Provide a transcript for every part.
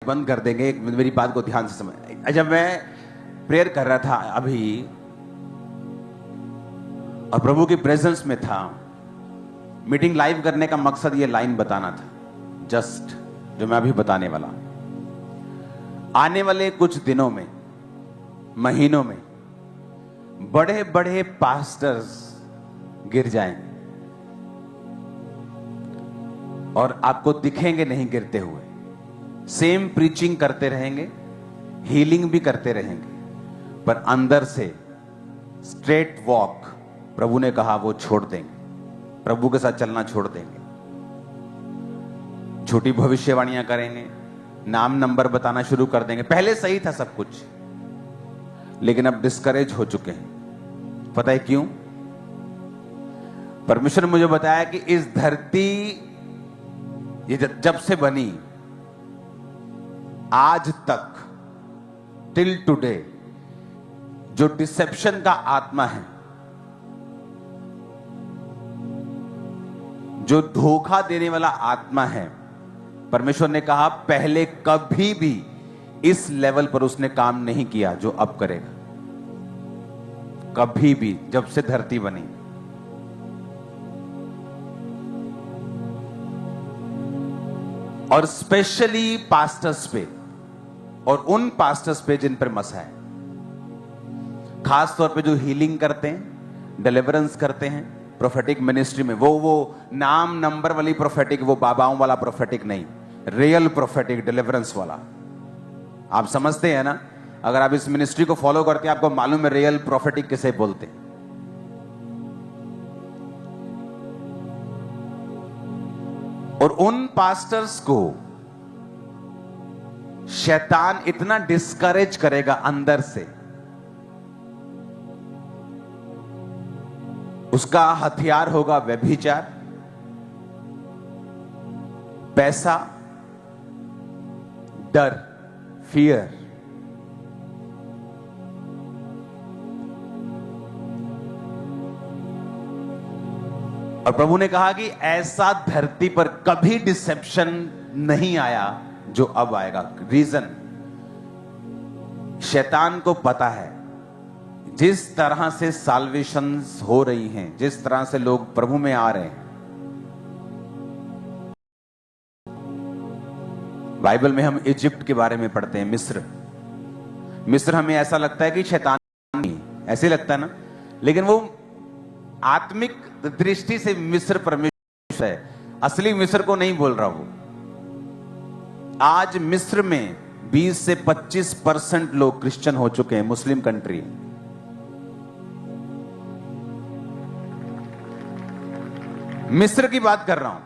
बंद कर देंगे, मेरी बात को ध्यान से समझ। जब मैं प्रेयर कर रहा था अभी और प्रभु की प्रेजेंस में था, मीटिंग लाइव करने का मकसद ये लाइन बताना था, जस्ट जो मैं अभी बताने वाला हूं। आने वाले कुछ दिनों में, महीनों में बड़े बड़े पास्टर्स गिर जाएंगे और आपको दिखेंगे नहीं गिरते हुए। सेम प्रीचिंग करते रहेंगे, हीलिंग भी करते रहेंगे, पर अंदर से स्ट्रेट वॉक प्रभु ने कहा वो छोड़ देंगे, प्रभु के साथ चलना छोड़ देंगे। छोटी भविष्यवाणियां करेंगे, नाम नंबर बताना शुरू कर देंगे। पहले सही था सब कुछ, लेकिन अब डिस्करेज हो चुके हैं। पता है क्यों? परमेश्वर ने मुझे बताया कि इस धरती ये जब से बनी आज तक, टिल टुडे, जो डिसेप्शन का आत्मा है, जो धोखा देने वाला आत्मा है, परमेश्वर ने कहा पहले कभी भी इस लेवल पर उसने काम नहीं किया जो अब करेगा। कभी भी, जब से धरती बनी। और स्पेशली पास्टर्स पे, और उन पास्टर्स पे जिन पर मसा है, खास तौर पे जो हीलिंग करते हैं, डिलीवरेंस करते हैं, प्रोफेटिक मिनिस्ट्री में। वो नाम नंबर वाली प्रोफेटिक, वो बाबाओं वाला प्रोफेटिक नहीं, रियल प्रोफेटिक डिलीवरेंस वाला। आप समझते हैं ना? अगर आप इस मिनिस्ट्री को फॉलो करते हैं, आपको मालूम है रियल प्रोफेटिक किसे बोलते हैं। और उन पास्टर्स को शैतान इतना डिस्करेज करेगा अंदर से, उसका हथियार होगा व्यभिचार, पैसा, डर, फियर। और प्रभु ने कहा कि ऐसा धरती पर कभी डिसेप्शन नहीं आया जो अब आएगा। रीजन, शैतान को पता है जिस तरह से साल्वेशंस हो रही हैं, जिस तरह से लोग प्रभु में आ रहे हैं। बाइबल में हम इजिप्ट के बारे में पढ़ते हैं, मिस्र हमें ऐसा लगता है कि शैतान नहीं, ऐसे लगता है ना, लेकिन वो आत्मिक दृष्टि से मिस्र परमेश्वर है। असली मिस्र को नहीं बोल रहा वो। आज मिस्र में 20 से 25% लोग क्रिश्चियन हो चुके हैं, मुस्लिम कंट्री। मिस्र की बात कर रहा हूं।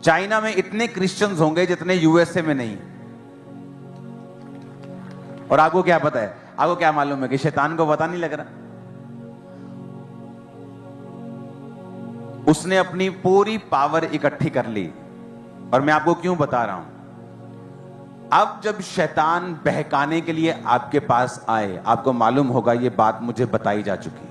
चाइना में इतने क्रिश्चियंस होंगे जितने यूएसए में नहीं। और आपको क्या पता है? आपको क्या मालूम है कि शैतान को पता नहीं लग रहा? उसने अपनी पूरी पावर इकट्ठी कर ली। और मैं आपको क्यों बता रहा हूं? अब जब शैतान बहकाने के लिए आपके पास आए, आपको मालूम होगा ये बात मुझे बताई जा चुकी है।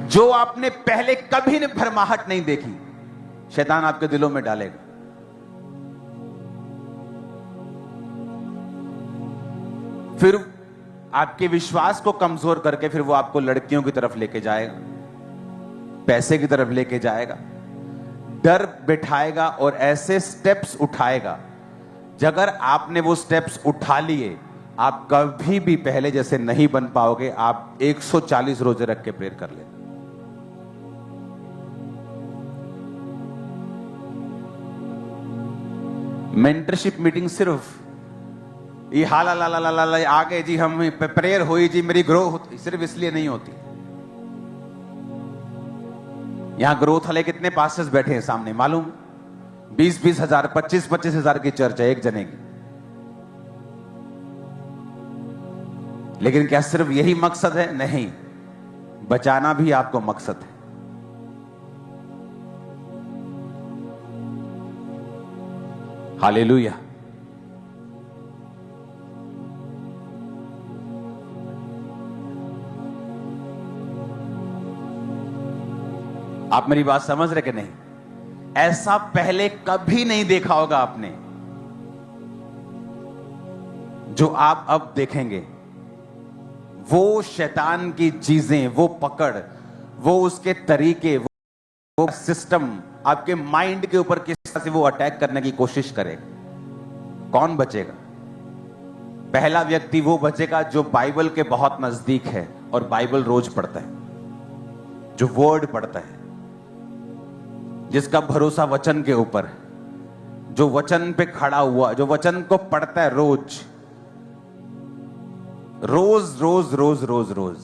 जो आपने पहले कभी ने भरमाहट नहीं देखी, शैतान आपके दिलों में डालेगा। फिर आपके विश्वास को कमजोर करके फिर वो आपको लड़कियों की तरफ लेके जाएगा, पैसे की तरफ लेके जाएगा, डर बिठाएगा और ऐसे स्टेप्स उठाएगा। अगर आपने वो स्टेप्स उठा लिए, आप कभी भी पहले जैसे नहीं बन पाओगे। आप 140 रोजे रख के प्रेयर कर लेना। मेंटरशिप मीटिंग सिर्फ ये हाला ला ला ला ला आ गए जी, हम प्रेयर हुई जी, मेरी ग्रोथ सिर्फ इसलिए नहीं होती। यहां ग्रोथ वाले कितने पास्टर्स बैठे हैं सामने मालूम? 20-20 हजार, 25-25 हजार की चर्च है एक जने की। लेकिन क्या सिर्फ यही मकसद है? नहीं, बचाना भी आपको मकसद है। हालेलुया। आप मेरी बात समझ रहे कि नहीं? ऐसा पहले कभी नहीं देखा होगा आपने, जो आप अब देखेंगे। वो शैतान की चीजें, वो पकड़, वो उसके तरीके, वो सिस्टम आपके माइंड के ऊपर किस तरह से वो अटैक करने की कोशिश करेगा। कौन बचेगा? पहला व्यक्ति वो बचेगा जो बाइबल के बहुत नजदीक है और बाइबल रोज पढ़ता है, जो वर्ड पढ़ता है, जिसका भरोसा वचन के ऊपर है, जो वचन पे खड़ा हुआ, जो वचन को पढ़ता है रोज रोज रोज रोज रोज रोज।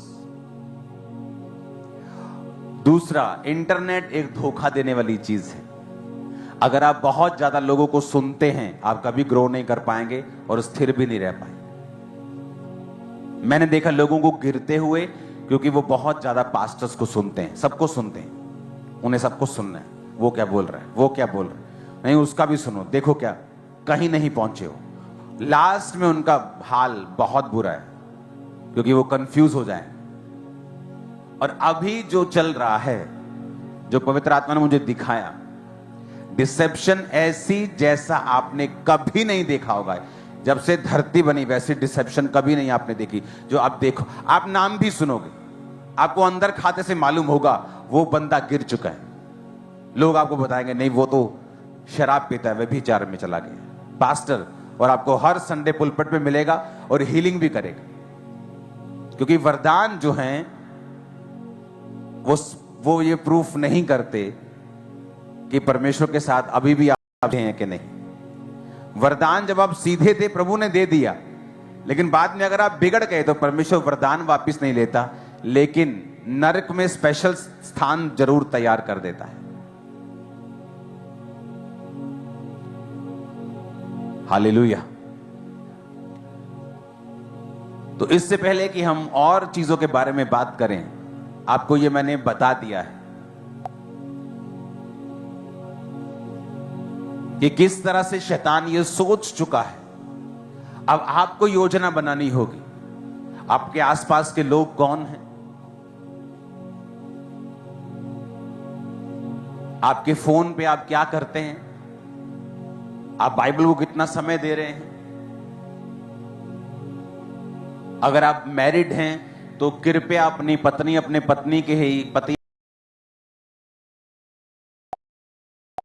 दूसरा, इंटरनेट एक धोखा देने वाली चीज है। अगर आप बहुत ज्यादा लोगों को सुनते हैं, आप कभी ग्रो नहीं कर पाएंगे और स्थिर भी नहीं रह पाएंगे। मैंने देखा लोगों को गिरते हुए, क्योंकि वो बहुत ज्यादा पास्टर्स को सुनते हैं, सबको सुनते हैं, उन्हें सबको सुनना है, वो क्या बोल रहा है, वो क्या बोल रहा है, नहीं उसका भी सुनो, देखो क्या, कहीं नहीं पहुंचे हो। लास्ट में उनका हाल बहुत बुरा है, क्योंकि वो कंफ्यूज हो जाए। और अभी जो चल रहा है, जो पवित्र आत्मा ने मुझे दिखाया, डिसेप्शन ऐसी जैसा आपने कभी नहीं देखा होगा। जब से धरती बनी वैसी डिसेप्शन कभी नहीं आपने देखी। जो आप देखो, आप नाम भी सुनोगे, आपको अंदर खाते से मालूम होगा वो बंदा गिर चुका है। लोग आपको बताएंगे नहीं वो तो शराब पीता है, व्यभिचार में चला गया पास्टर, और आपको हर संडे पुलपिट पे मिलेगा और हीलिंग भी करेगा। क्योंकि वरदान जो हैं वो ये प्रूफ नहीं करते कि परमेश्वर के साथ अभी भी आप हैं कि नहीं। वरदान जब आप सीधे थे, प्रभु ने दे दिया, लेकिन बाद में अगर आप बिगड़ गए तो परमेश्वर वरदान वापस नहीं लेता, लेकिन नरक में स्पेशल स्थान जरूर तैयार कर देता है। हालेलुया। तो इससे पहले कि हम और चीजों के बारे में बात करें, आपको ये मैंने बता दिया है कि किस तरह से शैतान ये सोच चुका है। अब आपको योजना बनानी होगी। आपके आसपास के लोग कौन हैं, आपके फोन पे आप क्या करते हैं, आप बाइबल को कितना समय दे रहे हैं। अगर आप मैरिड हैं तो कृपया अपनी पत्नी, अपने पत्नी के ही पति